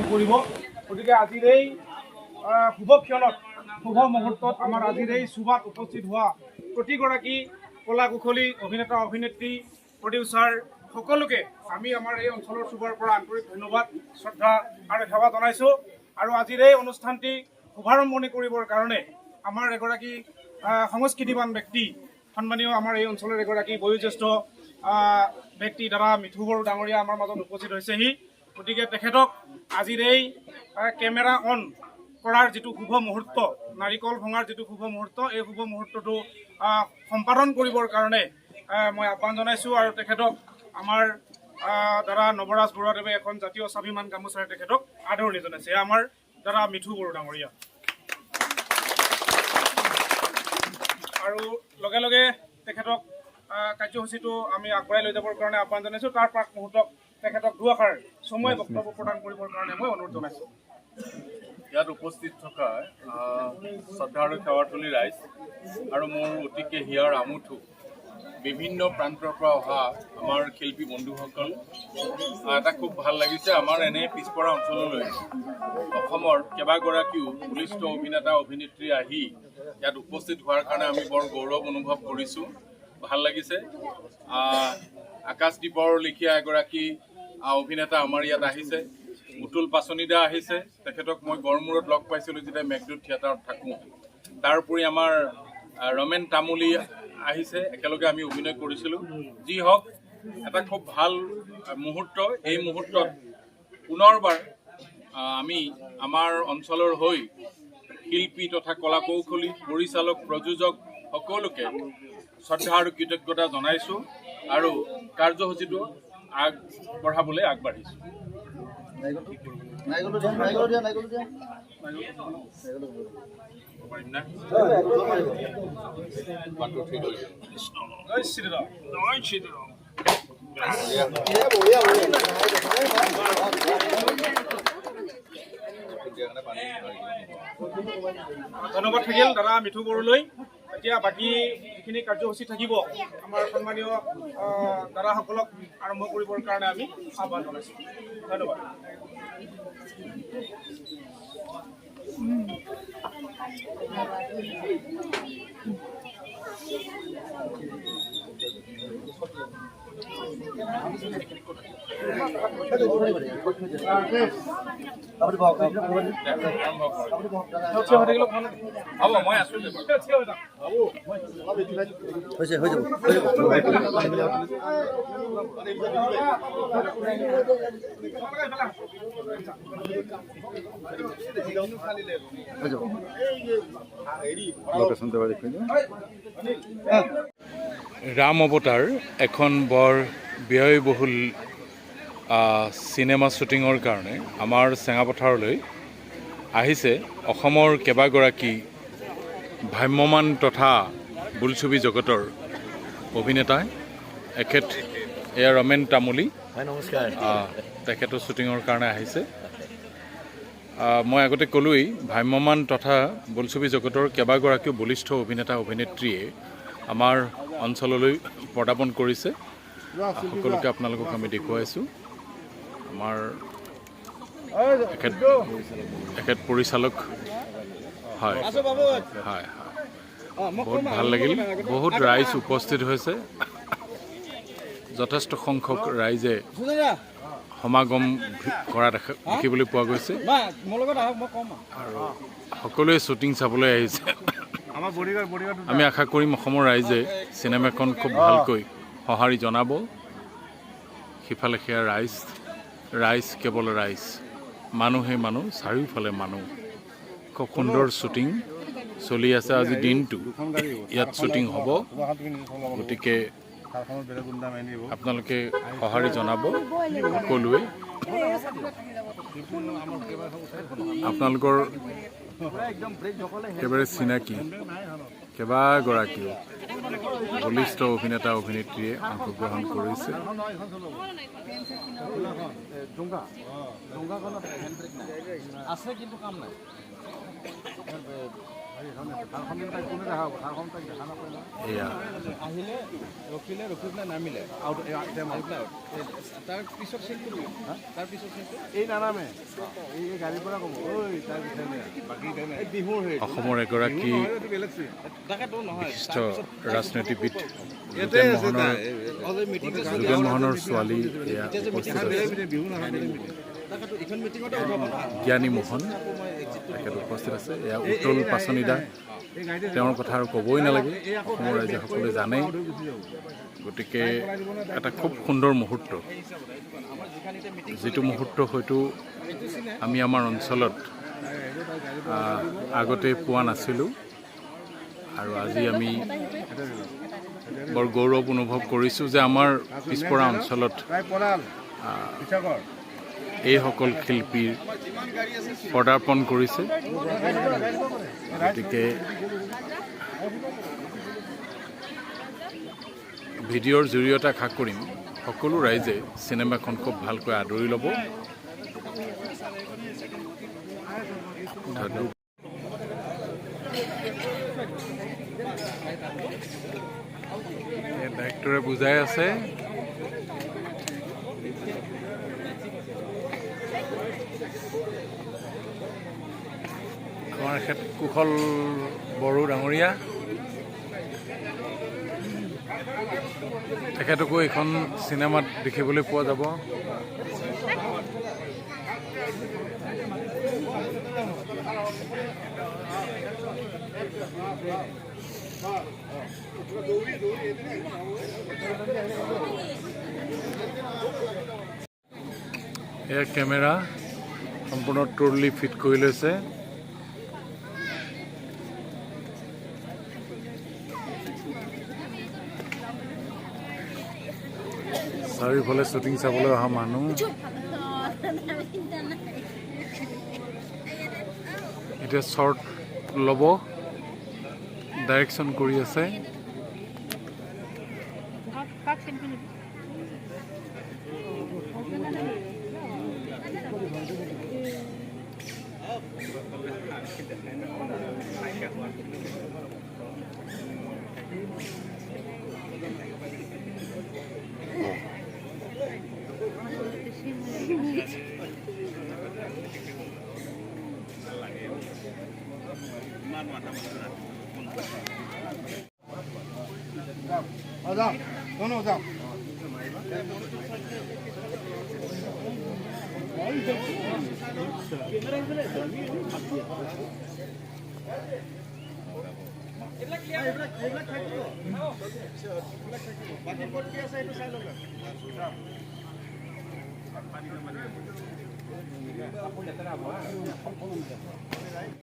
উপভোগ কৰিব। গতিকে আজিৰ এই শুভ ক্ষণত শুভ মুহূৰ্তত আমাৰ আজিৰ এই সভাত উপস্থিত হোৱা প্ৰতিগৰাকী কলা কুশলী অভিনেতা অভিনেত্ৰী প্ৰডিউচাৰ সকলোকে আমি আমাৰ এই অঞ্চলৰ চুবৰ পৰা আন্তৰিক ধন্যবাদ শ্ৰদ্ধা আৰু সেৱা জনাইছোঁ। আৰু আজিৰ এই অনুষ্ঠানটি শুভাৰম্ভণি কৰিবৰ কাৰণে আমাৰ এগৰাকী সংস্কৃতিবান ব্যক্তি সন্মানীয় আমাৰ এই অঞ্চলৰ এগৰাকী বয়োজ্যেষ্ঠ ব্যক্তি দাদা মিঠু বড়ো ডাঙৰীয়া আমাৰ মাজত উপস্থিত হৈছেহি। গতিকে তেখেতক আজিৰ এই কেমেৰা অন কৰাৰ যিটো শুভ মুহূৰ্ত, নাৰিকল ভঙাৰ যিটো শুভ মুহূৰ্ত, এই শুভ মুহূৰ্তটো সম্পাদন কৰিবৰ কাৰণে মই আহ্বান জনাইছোঁ। আৰু তেখেতক আমাৰ দাদা নৱৰাজ বৰুৱাদেৱে এখন জাতীয় স্বাভিমান গামোচাৰে তেখেতক আদৰণি জনাইছে। আমাৰ দাদা মিঠু বড়ো ডাঙৰীয়া। আৰু লগে লগে তেখেতক কাৰ্যসূচীটো আমি আগবঢ়াই লৈ যাবৰ কাৰণে আহ্বান জনাইছোঁ। তাৰ প্ৰাক মুহূৰ্তত তেখেতক দুআষাৰ চমুকৈ বক্তব্য প্ৰদান কৰিবৰ কাৰণে মই অনুৰোধ জনাইছোঁ। ইয়াত উপস্থিত থকা শ্ৰদ্ধা আৰু সেৱাথলী ৰাইজ আৰু মোৰ অতিকে হিয়াৰ আমুঠো বিভিন্ন প্ৰান্তৰ পৰা অহা আমাৰ শিল্পী বন্ধুসকল, এটা খুব ভাল লাগিছে। আমাৰ এনে পিছপৰা অঞ্চললৈ অসমৰ কেইবাগৰাকীও বলিষ্ঠ অভিনেতা অভিনেত্ৰী আহি ইয়াত উপস্থিত হোৱাৰ কাৰণে আমি বৰ গৌৰৱ অনুভৱ কৰিছোঁ। ভাল লাগিছে। আকাশদ্বীপৰ লেখীয়া এগৰাকী অভিনেতা আমাৰ ইয়াত আহিছে। মুতুল পাচনিদা আহিছে, তেখেতক মই গড়মূৰত লগ পাইছিলোঁ যেতিয়া মেঘদূত থিয়েটাৰত থাকোঁ। তাৰ উপৰি আমাৰ ৰমেন তামুলী আহিছে, একেলগে আমি অভিনয় কৰিছিলোঁ। যি হওক, এটা খুব ভাল মুহূৰ্ত। এই মুহূৰ্তত পুনৰবাৰ আমি আমাৰ অঞ্চলৰ হৈ শিল্পী তথা কলা কৌশলী, পৰিচালক, প্ৰযোজক সকলোকে শ্ৰদ্ধা আৰু কৃতজ্ঞতা জনাইছোঁ আৰু কাৰ্যসূচীটো আগবঢ়াবলৈ আগবাঢ়িছোঁ। ধন্যবাদ থাকিল দাদা মিঠু বড়োলৈ। এতিয়া বাকী যিখিনি কাৰ্যসূচী থাকিব আমাৰ সন্মানীয় দাদাসকলক আৰম্ভ কৰিবৰ কাৰণে আমি আহ্বান জনাইছোঁ। ধন্যবাদ। হ'ব, মই আছোঁ। ৰাম অৱতাৰ এখন বৰ ব্যয়বহুল চিনেমা শ্বুটিঙৰ কাৰণে আমাৰ চেঙাপথাৰলৈ আহিছে অসমৰ কেইবাগৰাকী ভ্ৰাম্যমান তথা বোলছবি জগতৰ অভিনেতা। এয়া ৰমেন তামুলী, নমস্কাৰ। তেখেতৰ শ্বুটিঙৰ কাৰণে আহিছে। মই আগতে ক'লোৱেই, ভ্ৰাম্যমান তথা বোলছবি জগতৰ কেইবাগৰাকীও বলিষ্ঠ অভিনেতা অভিনেত্ৰীয়ে আমাৰ অঞ্চললৈ পদাৰ্পণ কৰিছে। সকলোকে আপোনালোকক আমি দেখুৱাইছোঁ। আমাৰ এখেত পৰিচালক হয় হয় বহুত ভাল লাগিল। বহুত ৰাইজ উপস্থিত হৈছে, যথেষ্ট সংখ্যক ৰাইজে সমাগম কৰা দেখিবলৈ পোৱা গৈছে আৰু সকলোৱে শ্বুটিং চাবলৈ আহিছে। আমি আশা কৰিম অসমৰ ৰাইজে চিনেমাখন খুব ভালকৈ সঁহাৰি জনাব। সিফালে সেয়া ৰাইজ কেৱল ৰাইজ, মানুহে মানুহ, চাৰিওফালে মানুহ। খুব সুন্দৰ শ্বুটিং চলি আছে। আজি দিনটো ইয়াত শ্বুটিং হ'ব, গতিকে আপোনালোকে সঁহাৰি জনাব সকলোৱে। আপোনালোকৰ একেবাৰে চিনাকি কেইবাগৰাকীও বলিষ্ঠ অভিনেতা অভিনেত্ৰীয়ে অংশগ্ৰহণ কৰিছে। এয়া আহিলে ৰখিলে ৰখি পেলাই নামিলে তাৰ পিছত চিনটো তাৰ পিছত চিনটো এই নানামে এই গাড়ীৰ পৰা ক'ব ঐ তাৰ বাকী বিহুৰ হেৰি অসমৰ এগৰাকী তাকেতো নহয় বিশিষ্ট ৰাজনীতিবিদ যোগেন মোহনৰ ছোৱালী এয়া উপস্থিত আছে বিহু নহয় তাকেতো এইখন মিটিঙতে উঠাব না জ্ঞানী মোহন তেখেত উপস্থিত আছে এয়া উত্তল পাচনিদা তেওঁৰ কথা আৰু ক'বই নালাগে অসমৰ ৰাইজে সকলোৱে জানেই গতিকে এটা খুব সুন্দৰ মুহূৰ্ত যিটো মুহূৰ্ত হয়তো আমি আমাৰ অঞ্চলত আগতে পোৱা নাছিলোঁ আৰু আজি আমি বৰ গৌৰৱ অনুভৱ কৰিছোঁ যে আমাৰ পিছপৰা অঞ্চলত এইসকল শিল্পীৰ পদাৰ্পণ কৰিছে গতিকে ভিডিঅ'ৰ জৰিয়তে আশা কৰিম সকলো ৰাইজে চিনেমাখন খুব ভালকৈ আদৰি ল'ব ডাইৰেক্টৰে বুজাই আছে আমাৰ এখেত কুশল বড়ো ডাঙৰীয়া তেখেতকো এইখন চিনেমাত দেখিবলৈ পোৱা যাব এয়া কেমেৰা সম্পূৰ্ণ ট্ৰলি ফিট কৰি লৈছে চাৰিওফালে শ্বুটিং চাবলৈ অহা মানুহ এতিয়া শ্বৰ্ট ল'ব ডাইৰেকশ্যন কৰি আছে যাওঁ কোনো যাওঁ বাকী ক'ত কি আছে এইটো চাই ল'লে